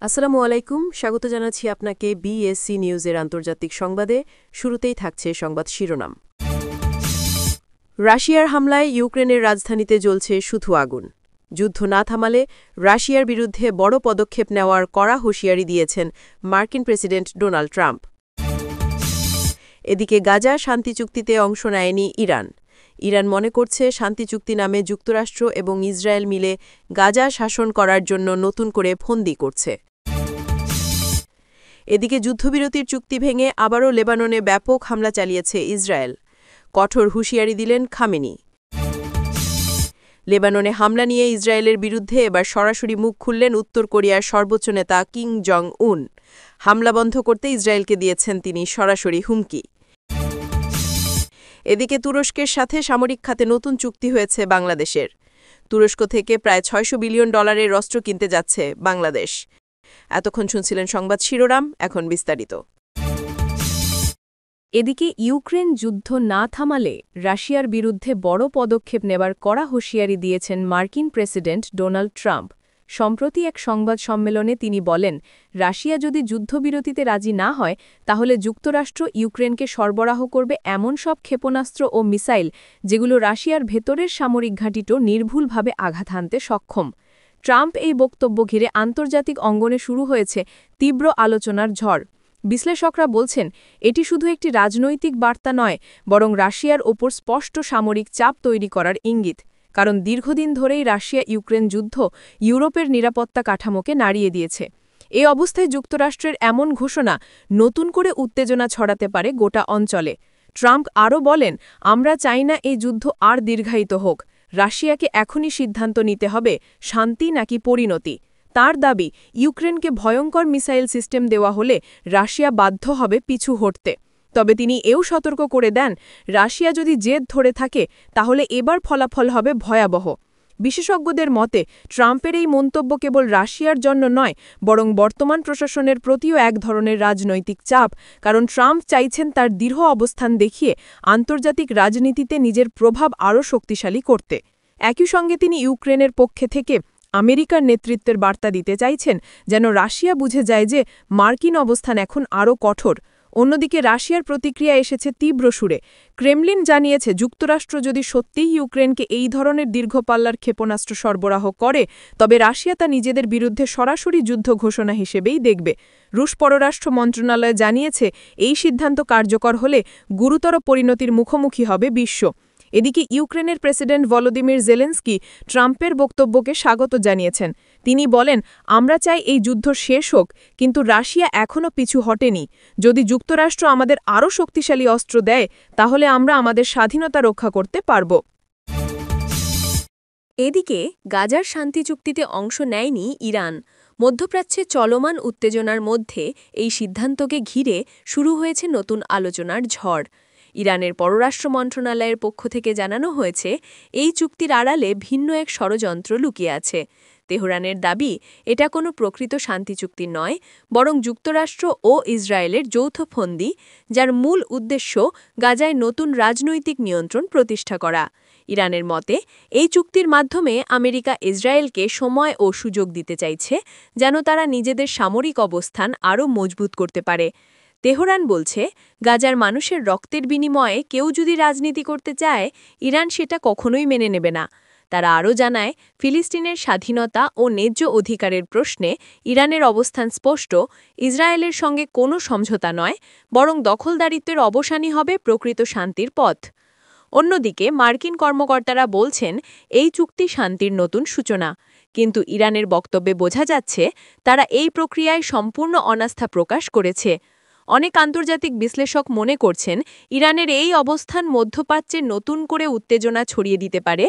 আসসালামু আলাইকুম, স্বাগত জানাচ্ছি আপনাকে বিএসসি নিউজের আন্তর্জাতিক সংবাদে। শুরুতেই থাকছে সংবাদ শিরোনাম। রাশিয়ার হামলায় ইউক্রেনের রাজধানীতে জ্বলছে শুধু আগুন। যুদ্ধ না থামালে রাশিয়ার বিরুদ্ধে বড় পদক্ষেপ নেওয়ার কড়া হুঁশিয়ারি দিয়েছেন মার্কিন প্রেসিডেন্ট ডোনাল্ড ট্রাম্প। এদিকে গাজা শান্তি চুক্তিতে অংশ নেয়নি ইরান। ইরান মনে করছে শান্তি চুক্তি নামে যুক্তরাষ্ট্র এবং ইসরায়েল মিলে গাজা শাসন করার জন্য নতুন করে ফন্দি করছে। এদিকে যুদ্ধবিরতির চুক্তি ভেঙে আবারও লেবাননে ব্যাপক হামলা চালিয়েছে ইসরায়েল। কঠোর হুঁশিয়ারি দিলেন খামেনি। লেবাননে হামলা নিয়ে ইসরায়েলের বিরুদ্ধে এবার সরাসরি মুখ খুললেন উত্তর কোরিয়ার সর্বোচ্চ নেতা কিম জং উন। হামলা বন্ধ করতে ইসরায়েলকে দিয়েছেন তিনি সরাসরি হুমকি। এদিকে তুরস্কের সাথে সামরিক খাতে নতুন চুক্তি হয়েছে বাংলাদেশের। তুরস্ক থেকে প্রায় $600 বিলিয়ন অস্ত্র কিনতে যাচ্ছে বাংলাদেশ। এতক্ষণ শুনছিলেন সংবাদ শিরোনাম, এখন বিস্তারিত। এদিকে ইউক্রেন যুদ্ধ না থামালে রাশিয়ার বিরুদ্ধে বড় পদক্ষেপ নেবার কড়া হুঁশিয়ারি দিয়েছেন মার্কিন প্রেসিডেন্ট ডোনাল্ড ট্রাম্প। সম্প্রতি এক সংবাদ সম্মেলনে তিনি বলেন, রাশিয়া যদি যুদ্ধবিরতিতে রাজি না হয় তাহলে যুক্তরাষ্ট্র ইউক্রেনকে সরবরাহ করবে এমন সব ক্ষেপণাস্ত্র ও মিসাইল যেগুলো রাশিয়ার ভেতরের সামরিক ঘাঁটিতেও নির্ভুলভাবে আঘাত হানতে সক্ষম। ট্রাম্প এই বক্তব্য ঘিরে আন্তর্জাতিক অঙ্গনে শুরু হয়েছে তীব্র আলোচনার ঝড়। বিশ্লেষকরা বলছেন, এটি শুধু একটি রাজনৈতিক বার্তা নয়, বরং রাশিয়ার ওপর স্পষ্ট সামরিক চাপ তৈরি করার ইঙ্গিত। কারণ দীর্ঘদিন ধরেই রাশিয়া ইউক্রেন যুদ্ধ ইউরোপের নিরাপত্তা কাঠামোকে নাড়িয়ে দিয়েছে। এ অবস্থায় যুক্তরাষ্ট্রের এমন ঘোষণা নতুন করে উত্তেজনা ছড়াতে পারে গোটা অঞ্চলে। ট্রাম্প আরও বলেন, আমরা চাই না এই যুদ্ধ আর দীর্ঘায়িত হোক। রাশিয়াকে এখনই সিদ্ধান্ত নিতে হবে, শান্তি নাকি পরিণতি। তার দাবি, ইউক্রেনকে ভয়ঙ্কর মিসাইল সিস্টেম দেওয়া হলে রাশিয়া বাধ্য হবে পিছু হটতে। তবে তিনি এও সতর্ক করে দেন, রাশিয়া যদি জেদ ধরে থাকে তাহলে এবার ফলাফল হবে ভয়াবহ। বিশেষজ্ঞদের মতে ট্রাম্পের এই মন্তব্য কেবল রাশিয়ার জন্য নয়, বরং বর্তমান প্রশাসনের প্রতিও এক ধরনের রাজনৈতিক চাপ। কারণ ট্রাম্প চাইছেন তার দৃঢ় অবস্থান দেখিয়ে আন্তর্জাতিক রাজনীতিতে নিজের প্রভাব আরও শক্তিশালী করতে। একই সঙ্গে তিনি ইউক্রেনের পক্ষে থেকে আমেরিকার নেতৃত্বের বার্তা দিতে চাইছেন, যেন রাশিয়া বুঝে যায় যে মার্কিন অবস্থান এখন আরও কঠোর। অন্যদিকে রাশিয়ার প্রতিক্রিয়া এসেছে তীব্র সুরে। ক্রেমলিন জানিয়েছে, যুক্তরাষ্ট্র যদি সত্যিই ইউক্রেনকে এই ধরনের দীর্ঘপাল্লার ক্ষেপণাস্ত্র সরবরাহ করে তবে রাশিয়া তা নিজেদের বিরুদ্ধে সরাসরি যুদ্ধ ঘোষণা হিসেবেই দেখবে। রুশ পররাষ্ট্র মন্ত্রণালয় জানিয়েছে, এই সিদ্ধান্ত কার্যকর হলে গুরুতর পরিণতির মুখোমুখি হবে বিশ্ব। এদিকে ইউক্রেনের প্রেসিডেন্ট ভলোদিমির জেলেনস্কি ট্রাম্পের বক্তব্যকে স্বাগত জানিয়েছেন। তিনি বলেন, আমরা চাই এই যুদ্ধ শেষ হোক, কিন্তু রাশিয়া এখনও পিছু হটেনি। যদি যুক্তরাষ্ট্র আমাদের আরও শক্তিশালী অস্ত্র দেয় তাহলে আমরা আমাদের স্বাধীনতা রক্ষা করতে পারব। এদিকে গাজার শান্তি চুক্তিতে অংশ নেয়নি ইরান। মধ্যপ্রাচ্যে চলমান উত্তেজনার মধ্যে এই সিদ্ধান্তকে ঘিরে শুরু হয়েছে নতুন আলোচনার ঝড়। ইরানের পররাষ্ট্র মন্ত্রণালয়ের পক্ষ থেকে জানানো হয়েছে, এই চুক্তির আড়ালে ভিন্ন এক ষড়যন্ত্র লুকিয়ে আছে। তেহরানের দাবি, এটা কোনো প্রকৃত শান্তি চুক্তি নয়, বরং যুক্তরাষ্ট্র ও ইসরায়েলের যৌথ ফন্দি, যার মূল উদ্দেশ্য গাজায় নতুন রাজনৈতিক নিয়ন্ত্রণ প্রতিষ্ঠা করা। ইরানের মতে, এই চুক্তির মাধ্যমে আমেরিকা ইসরায়েলকে সময় ও সুযোগ দিতে চাইছে, যেন তারা নিজেদের সামরিক অবস্থান আরও মজবুত করতে পারে। তেহরান বলছে, গাজার মানুষের রক্তের বিনিময়ে কেউ যদি রাজনীতি করতে চায়, ইরান সেটা কখনোই মেনে নেবে না। তারা আরও জানায়, ফিলিস্তিনের স্বাধীনতা ও ন্যায্য অধিকারের প্রশ্নে ইরানের অবস্থান স্পষ্ট। ইসরায়েলের সঙ্গে কোনো সমঝোতা নয়, বরং দখলদারিত্বের অবসানই হবে প্রকৃত শান্তির পথ। অন্যদিকে মার্কিন কর্মকর্তারা বলছেন, এই চুক্তি শান্তির নতুন সূচনা। কিন্তু ইরানের বক্তব্যে বোঝা যাচ্ছে, তারা এই প্রক্রিয়ায় সম্পূর্ণ অনাস্থা প্রকাশ করেছে। অনেক আন্তর্জাতিক বিশ্লেষক মনে করছেন, ইরানের এই অবস্থান মধ্যপ্রাচ্যে নতুন করে উত্তেজনা ছড়িয়ে দিতে পারে।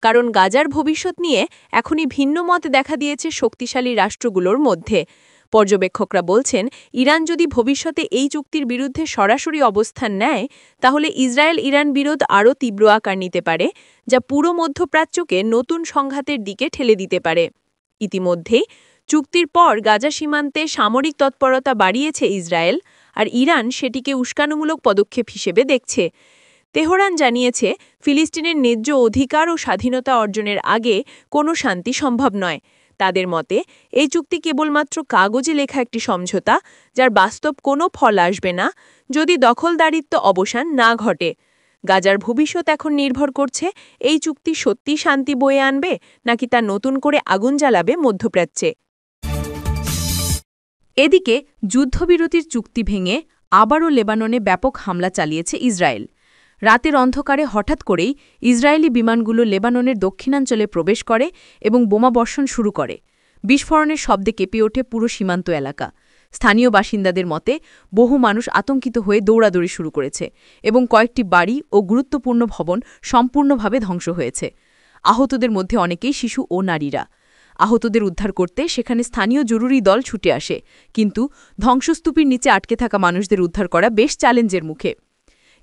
কারণ গাজার ভবিষ্যৎ নিয়ে এখনই ভিন্ন মত দেখা দিয়েছে শক্তিশালী রাষ্ট্রগুলোর মধ্যে। পর্যবেক্ষকরা বলছেন, ইরান যদি ভবিষ্যতে এই চুক্তির বিরুদ্ধে সরাসরি অবস্থান নেয় তাহলে ইসরায়েল ইরান বিরোধ আরও তীব্র আকার নিতে পারে, যা পুরো মধ্যপ্রাচ্যকে নতুন সংঘাতের দিকে ঠেলে দিতে পারে। ইতিমধ্যেই চুক্তির পর গাজা সীমান্তে সামরিক তৎপরতা বাড়িয়েছে ইসরায়েল, আর ইরান সেটিকে উস্কানিমূলক পদক্ষেপ হিসেবে দেখছে। তেহরান জানিয়েছে, ফিলিস্তিনের ন্যায্য অধিকার ও স্বাধীনতা অর্জনের আগে কোনো শান্তি সম্ভব নয়। তাদের মতে এই চুক্তি কেবলমাত্র কাগজে লেখা একটি সমঝোতা, যার বাস্তব কোনো ফল আসবে না যদি দখলদারিত্ব অবসান না ঘটে। গাজার ভবিষ্যৎ এখন নির্ভর করছে এই চুক্তি সত্যি শান্তি বয়ে আনবে নাকি তা নতুন করে আগুন জ্বালাবে মধ্যপ্রাচ্যে। এদিকে যুদ্ধবিরতির চুক্তি ভেঙে আবারও লেবাননে ব্যাপক হামলা চালিয়েছে ইসরায়েল। রাতের অন্ধকারে হঠাৎ করেই ইসরায়েলি বিমানগুলো লেবাননের দক্ষিণাঞ্চলে প্রবেশ করে এবং বোমাবর্ষণ শুরু করে। বিস্ফোরণের শব্দে কেঁপে ওঠে পুরো সীমান্ত এলাকা। স্থানীয় বাসিন্দাদের মতে বহু মানুষ আতঙ্কিত হয়ে দৌড়াদৌড়ি শুরু করেছে এবং কয়েকটি বাড়ি ও গুরুত্বপূর্ণ ভবন সম্পূর্ণভাবে ধ্বংস হয়েছে। আহতদের মধ্যে অনেকেই শিশু ও নারীরা। আহতদের উদ্ধার করতে সেখানে স্থানীয় জরুরি দল ছুটে আসে, কিন্তু ধ্বংসস্তূপের নিচে আটকে থাকা মানুষদের উদ্ধার করা বেশ চ্যালেঞ্জের মুখে।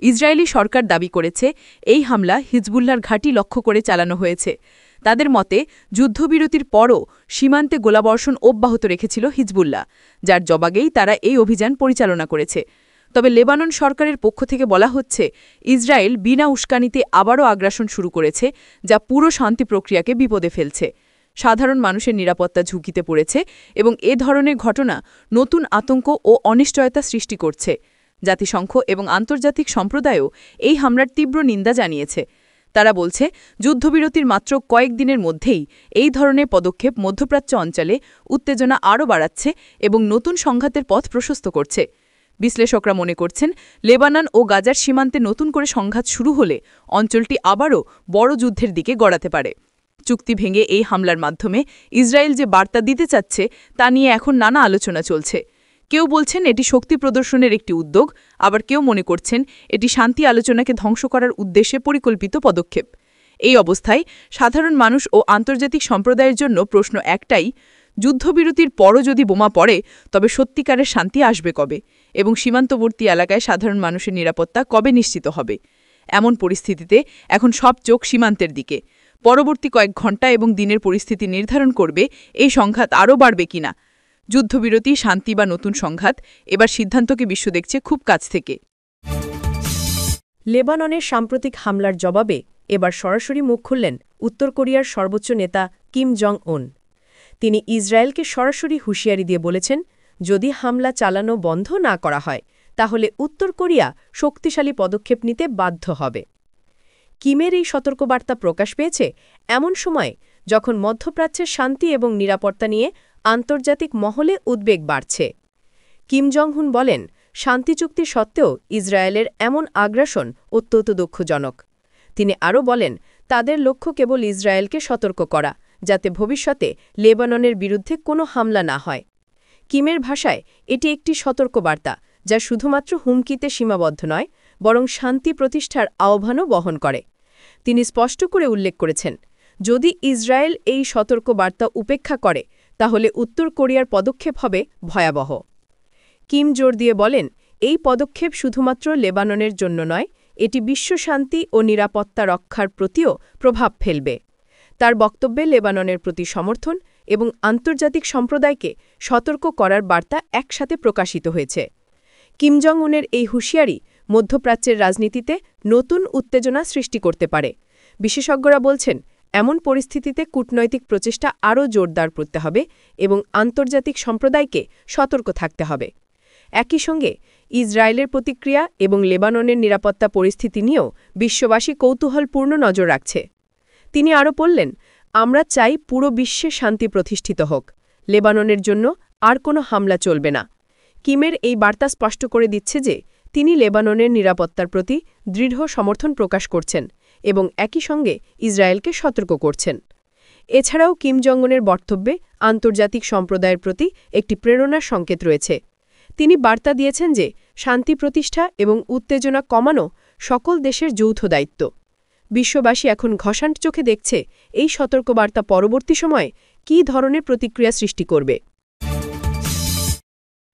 ইসরায়েলি সরকার দাবি করেছে এই হামলা হিজবুল্লাহর ঘাঁটি লক্ষ্য করে চালানো হয়েছে। তাদের মতে যুদ্ধবিরতির পরও সীমান্তে গোলাবর্ষণ অব্যাহত রেখেছিল হিজবুল্লাহ, যার জবাবেই তারা এই অভিযান পরিচালনা করেছে। তবে লেবানন সরকারের পক্ষ থেকে বলা হচ্ছে ইসরায়েল বিনা উস্কানিতে আবারও আগ্রাসন শুরু করেছে, যা পুরো শান্তি প্রক্রিয়াকে বিপদে ফেলছে। সাধারণ মানুষের নিরাপত্তা ঝুঁকিতে পড়েছে এবং এ ধরনের ঘটনা নতুন আতঙ্ক ও অনিশ্চয়তা সৃষ্টি করছে। জাতিসংঘ এবং আন্তর্জাতিক সম্প্রদায়ও এই হামলার তীব্র নিন্দা জানিয়েছে। তারা বলছে যুদ্ধবিরতির মাত্র কয়েকদিনের মধ্যেই এই ধরনের পদক্ষেপ মধ্যপ্রাচ্য অঞ্চলে উত্তেজনা আরও বাড়াচ্ছে এবং নতুন সংঘাতের পথ প্রশস্ত করছে। বিশ্লেষকরা মনে করছেন লেবানন ও গাজার সীমান্তে নতুন করে সংঘাত শুরু হলে অঞ্চলটি আবারও বড় যুদ্ধের দিকে গড়াতে পারে। চুক্তি ভেঙে এই হামলার মাধ্যমে ইসরায়েল যে বার্তা দিতে চাচ্ছে তা নিয়ে এখন নানা আলোচনা চলছে। কেউ বলছেন এটি শক্তি প্রদর্শনের একটি উদ্যোগ, আবার কেউ মনে করছেন এটি শান্তি আলোচনাকে ধ্বংস করার উদ্দেশ্যে পরিকল্পিত পদক্ষেপ। এই অবস্থায় সাধারণ মানুষ ও আন্তর্জাতিক সম্প্রদায়ের জন্য প্রশ্ন একটাই, যুদ্ধবিরতির পরও যদি বোমা পড়ে তবে সত্যিকারের শান্তি আসবে কবে, এবং সীমান্তবর্তী এলাকায় সাধারণ মানুষের নিরাপত্তা কবে নিশ্চিত হবে। এমন পরিস্থিতিতে এখন সব চোখ সীমান্তের দিকে। পরবর্তী কয়েক ঘণ্টা এবং দিনের পরিস্থিতি নির্ধারণ করবে এই সংঘাত আরও বাড়বে কিনা। যুদ্ধবিরতি, শান্তি বা নতুন সংঘাত, এবার সিদ্ধান্তকে বিশ্ব দেখছে খুব কাছ থেকে। লেবাননের সাম্প্রতিক হামলার জবাবে এবার সরাসরি মুখ খুললেন উত্তর কোরিয়ার সর্বোচ্চ নেতা কিম জং উন। তিনি ইসরায়েলকে সরাসরি হুঁশিয়ারি দিয়ে বলেছেন, যদি হামলা চালানো বন্ধ না করা হয় তাহলে উত্তর কোরিয়া শক্তিশালী পদক্ষেপ নিতে বাধ্য হবে। কিমের এই সতর্কবার্তা প্রকাশ পেয়েছে এমন সময় যখন মধ্যপ্রাচ্যের শান্তি এবং নিরাপত্তা নিয়ে আন্তর্জাতিক মহলে উদ্বেগ বাড়ছে। কিম জং উন বলেন, শান্তি চুক্তি সত্ত্বেও ইসরায়েলের এমন আগ্রাসন অত্যন্ত দুঃখজনক। তিনি আরও বলেন, তাদের লক্ষ্য কেবল ইসরায়েলকে সতর্ক করা, যাতে ভবিষ্যতে লেবাননের বিরুদ্ধে কোনো হামলা না হয়। কিমের ভাষায় এটি একটি সতর্কবার্তা, যা শুধুমাত্র হুমকিতে সীমাবদ্ধ নয়, বরং শান্তি প্রতিষ্ঠার আহ্বানও বহন করে। তিনি স্পষ্ট করে উল্লেখ করেছেন, যদি ইসরায়েল এই সতর্কবার্তা উপেক্ষা করে তাহলে উত্তর কোরিয়ার পদক্ষেপ হবে ভয়াবহ। কিম জোর দিয়ে বলেন, এই পদক্ষেপ শুধুমাত্র লেবাননের জন্য নয়, এটি বিশ্ব শান্তি ও নিরাপত্তা রক্ষার প্রতিও প্রভাব ফেলবে। তার বক্তব্যে লেবাননের প্রতি সমর্থন এবং আন্তর্জাতিক সম্প্রদায়কে সতর্ক করার বার্তা একসাথে প্রকাশিত হয়েছে। কিম জং উনের এই হুঁশিয়ারি মধ্যপ্রাচ্যের রাজনীতিতে নতুন উত্তেজনা সৃষ্টি করতে পারে। বিশেষজ্ঞরা বলছেন, এমন পরিস্থিতিতে কূটনৈতিক প্রচেষ্টা আরও জোরদার করতে হবে এবং আন্তর্জাতিক সম্প্রদায়কে সতর্ক থাকতে হবে। একই সঙ্গে ইসরায়েলের প্রতিক্রিয়া এবং লেবাননের নিরাপত্তা পরিস্থিতি নিয়েও বিশ্ববাসী কৌতূহলপূর্ণ নজর রাখছে। তিনি আরও বললেন, আমরা চাই পুরো বিশ্বে শান্তি প্রতিষ্ঠিত হোক, লেবাননের জন্য আর কোনো হামলা চলবে না। কিমের এই বার্তা স্পষ্ট করে দিচ্ছে যে তিনি লেবাননের নিরাপত্তার প্রতি দৃঢ় সমর্থন প্রকাশ করছেন এবং একই সঙ্গে ইসরায়েলকে সতর্ক করছেন। এছাড়াও কিম জং উনের বক্তব্যে আন্তর্জাতিক সম্প্রদায়ের প্রতি একটি প্রেরণার সংকেত রয়েছে। তিনি বার্তা দিয়েছেন যে শান্তি প্রতিষ্ঠা এবং উত্তেজনা কমানো সকল দেশের যৌথ দায়িত্ব। বিশ্ববাসী এখন ঘষান্ট চোখে দেখছে এই সতর্কবার্তা পরবর্তী সময়ে কী ধরনের প্রতিক্রিয়া সৃষ্টি করবে।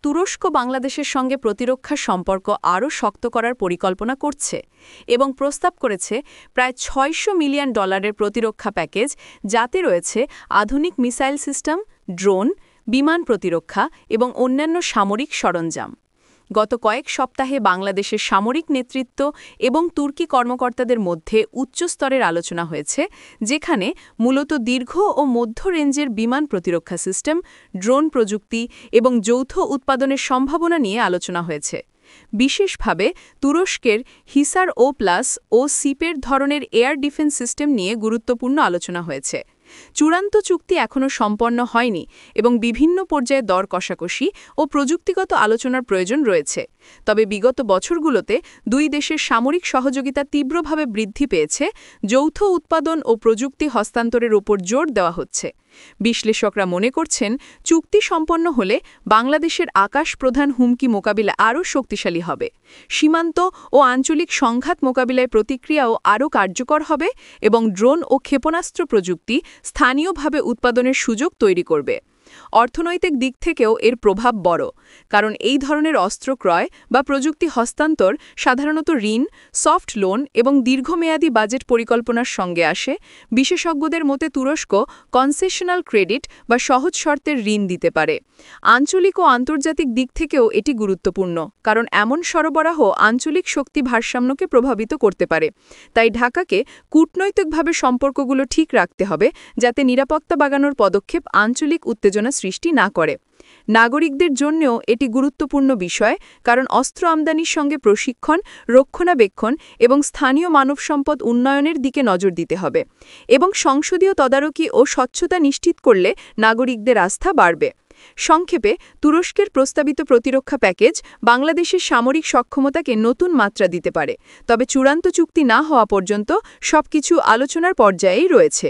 তুরস্ক বাংলাদেশের সঙ্গে প্রতিরক্ষা সম্পর্ক আরও শক্ত করার পরিকল্পনা করছে এবং প্রস্তাব করেছে প্রায় $600 মিলিয়ন প্রতিরক্ষা প্যাকেজ, যাতে রয়েছে আধুনিক মিসাইল সিস্টেম, ড্রোন, বিমান প্রতিরক্ষা এবং অন্যান্য সামরিক সরঞ্জাম। গত কয়েক সপ্তাহে বাংলাদেশের সামরিক নেতৃত্ব এবং তুর্কি কর্মকর্তাদের মধ্যে উচ্চস্তরের আলোচনা হয়েছে, যেখানে মূলত দীর্ঘ ও মধ্য রেঞ্জের বিমান প্রতিরক্ষা সিস্টেম, ড্রোন প্রযুক্তি এবং যৌথ উৎপাদনের সম্ভাবনা নিয়ে আলোচনা হয়েছে। বিশেষভাবে তুরস্কের হিসার ও সিপের ধরনের এয়ার ডিফেন্স সিস্টেম নিয়ে গুরুত্বপূর্ণ আলোচনা হয়েছে। চূড়ান্ত চুক্তি এখনও সম্পন্ন হয়নি এবং বিভিন্ন পর্যায়ে দর কষাকষি ও প্রযুক্তিগত আলোচনার প্রয়োজন রয়েছে। তবে বিগত বছরগুলোতে দুই দেশের সামরিক সহযোগিতা তীব্রভাবে বৃদ্ধি পেয়েছে, যৌথ উৎপাদন ও প্রযুক্তি হস্তান্তরের উপর জোর দেওয়া হচ্ছে। বিশ্লেষকরা মনে করছেন, চুক্তি সম্পন্ন হলে বাংলাদেশের আকাশ প্রধান হুমকি মোকাবিলা আরও শক্তিশালী হবে, সীমান্ত ও আঞ্চলিক সংঘাত মোকাবিলায় প্রতিক্রিয়াও আরও কার্যকর হবে এবং ড্রোন ও ক্ষেপণাস্ত্র প্রযুক্তি স্থানীয়ভাবে উৎপাদনের সুযোগ তৈরি করবে। অর্থনৈতিক দিক থেকেও এর প্রভাব বড়, কারণ এই ধরনের অস্ত্র ক্রয় বা প্রযুক্তি হস্তান্তর সাধারণত ঋণ, সফট লোন এবং দীর্ঘমেয়াদী বাজেট পরিকল্পনার সঙ্গে আসে। বিশেষজ্ঞদের মতে তুরস্ক কনসেশনাল ক্রেডিট বা সহজ শর্তের ঋণ দিতে পারে। আঞ্চলিক ও আন্তর্জাতিক দিক থেকেও এটি গুরুত্বপূর্ণ, কারণ এমন সরবরাহ আঞ্চলিক শক্তি ভারসাম্যকে প্রভাবিত করতে পারে। তাই ঢাকাকে কূটনৈতিকভাবে সম্পর্কগুলো ঠিক রাখতে হবে, যাতে নিরাপত্তা বাড়ানোর পদক্ষেপ আঞ্চলিক উত্তেজনা সৃষ্টি না করে। নাগরিকদের জন্যও এটি গুরুত্বপূর্ণ বিষয়, কারণ অস্ত্র আমদানির সঙ্গে প্রশিক্ষণ, রক্ষণাবেক্ষণ এবং স্থানীয় মানবসম্পদ উন্নয়নের দিকে নজর দিতে হবে এবং সংসদীয় তদারকি ও স্বচ্ছতা নিশ্চিত করলে নাগরিকদের আস্থা বাড়বে। সংক্ষেপে, তুরস্কের প্রস্তাবিত প্রতিরক্ষা প্যাকেজ বাংলাদেশের সামরিক সক্ষমতাকে নতুন মাত্রা দিতে পারে, তবে চূড়ান্ত চুক্তি না হওয়া পর্যন্ত সবকিছু আলোচনার পর্যায়েই রয়েছে।